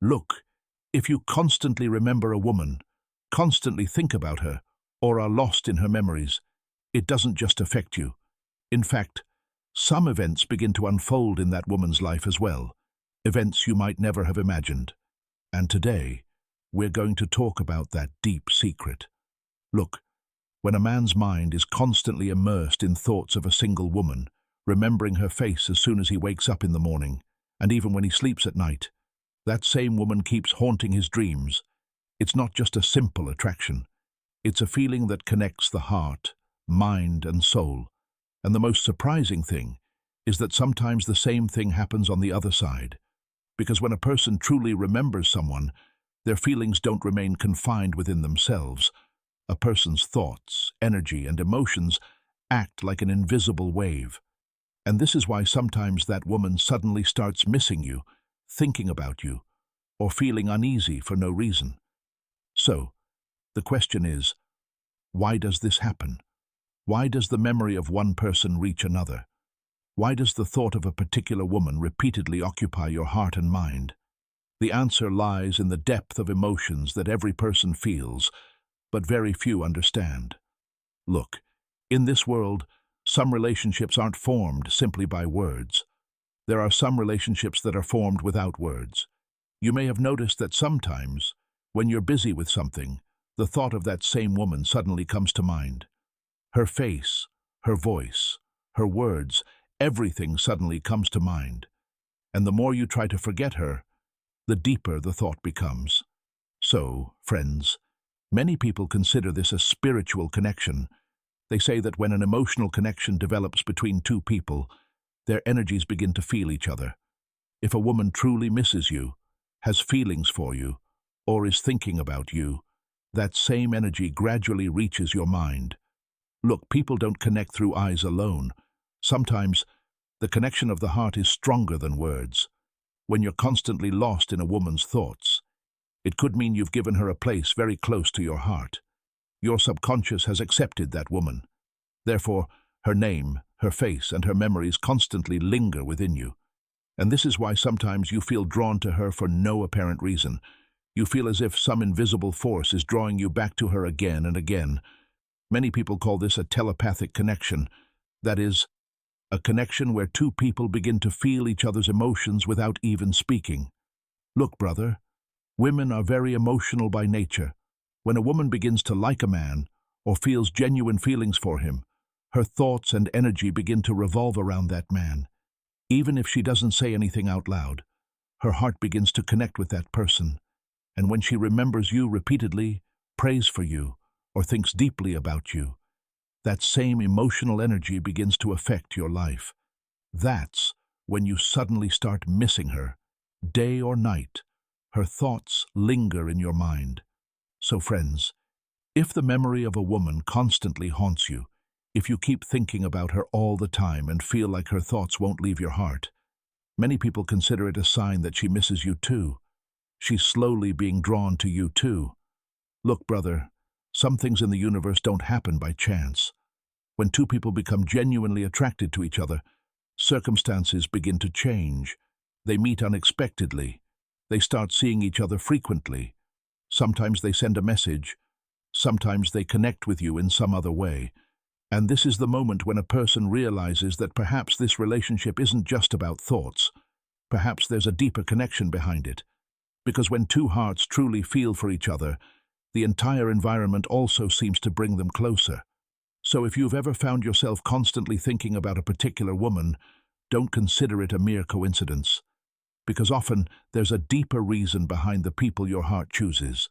Look, if you constantly remember a woman, constantly think about her, or are lost in her memories, it doesn't just affect you. In fact, some events begin to unfold in that woman's life as well, events you might never have imagined. And today, we're going to talk about that deep secret. Look, when a man's mind is constantly immersed in thoughts of a single woman, remembering her face as soon as he wakes up in the morning, and even when he sleeps at night, that same woman keeps haunting his dreams. It's not just a simple attraction. It's a feeling that connects the heart, mind, and soul. And the most surprising thing is that sometimes the same thing happens on the other side. Because when a person truly remembers someone, their feelings don't remain confined within themselves. A person's thoughts, energy, and emotions act like an invisible wave. And this is why sometimes that woman suddenly starts missing you, thinking about you, or feeling uneasy for no reason. So, the question is, why does this happen? Why does the memory of one person reach another? Why does the thought of a particular woman repeatedly occupy your heart and mind? The answer lies in the depth of emotions that every person feels, but very few understand. Look, in this world, some relationships aren't formed simply by words. There are some relationships that are formed without words. You may have noticed that sometimes, when you're busy with something, the thought of that same woman suddenly comes to mind. Her face, her voice, her words, everything suddenly comes to mind. And the more you try to forget her, the deeper the thought becomes. So, friends, many people consider this a spiritual connection. They say that when an emotional connection develops between two people, their energies begin to feel each other. If a woman truly misses you, has feelings for you, or is thinking about you, that same energy gradually reaches your mind. Look, people don't connect through eyes alone. Sometimes, the connection of the heart is stronger than words. When you're constantly lost in a woman's thoughts, it could mean you've given her a place very close to your heart. Your subconscious has accepted that woman. Therefore, her name, her face, and her memories constantly linger within you. And this is why sometimes you feel drawn to her for no apparent reason. You feel as if some invisible force is drawing you back to her again and again. Many people call this a telepathic connection. That is, a connection where two people begin to feel each other's emotions without even speaking. Look, brother, women are very emotional by nature. When a woman begins to like a man, or feels genuine feelings for him, her thoughts and energy begin to revolve around that man. Even if she doesn't say anything out loud, her heart begins to connect with that person. And when she remembers you repeatedly, prays for you, or thinks deeply about you, that same emotional energy begins to affect your life. That's when you suddenly start missing her. Day or night, her thoughts linger in your mind. So friends, if the memory of a woman constantly haunts you, if you keep thinking about her all the time and feel like her thoughts won't leave your heart, many people consider it a sign that she misses you too. She's slowly being drawn to you too. Look, brother, some things in the universe don't happen by chance. When two people become genuinely attracted to each other, circumstances begin to change. They meet unexpectedly. They start seeing each other frequently. Sometimes they send a message. Sometimes they connect with you in some other way. And this is the moment when a person realizes that perhaps this relationship isn't just about thoughts. Perhaps there's a deeper connection behind it. Because when two hearts truly feel for each other, the entire environment also seems to bring them closer. So if you've ever found yourself constantly thinking about a particular woman, don't consider it a mere coincidence. Because often there's a deeper reason behind the people your heart chooses.